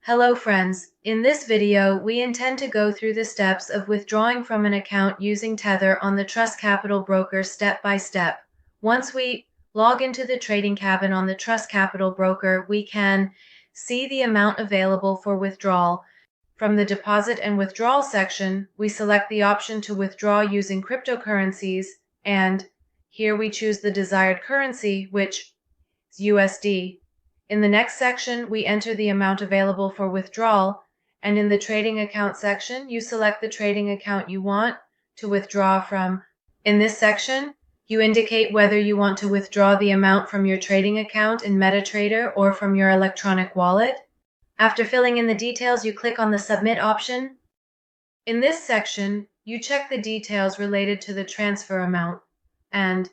Hello friends, in this video we intend to go through the steps of withdrawing from an account using Tether on the Trust Capital Broker step by step. Once we log into the trading cabin on the Trust Capital Broker, we can see the amount available for withdrawal. From the deposit and withdrawal section, we select the option to withdraw using cryptocurrencies, and here we choose the desired currency, which is USD. In the next section, we enter the amount available for withdrawal, and in the trading account section, you select the trading account you want to withdraw from. In this section, you indicate whether you want to withdraw the amount from your trading account in MetaTrader or from your electronic wallet. After filling in the details, you click on the Submit option. In this section, you check the details related to the transfer amount, and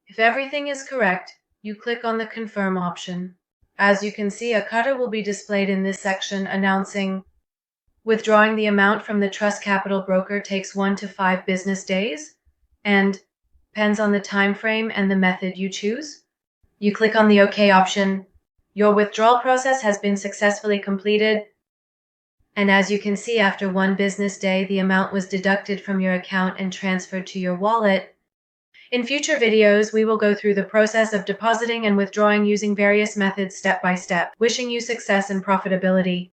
if everything is correct, you click on the Confirm option. As you can see, a cutter will be displayed in this section announcing withdrawing the amount from the Trust Capital Broker takes 1 to 5 business days and depends on the time frame and the method you choose. You click on the OK option. Your withdrawal process has been successfully completed, and as you can see, after 1 business day, the amount was deducted from your account and transferred to your wallet. In future videos, we will go through the process of depositing and withdrawing using various methods step by step. Wishing you success and profitability.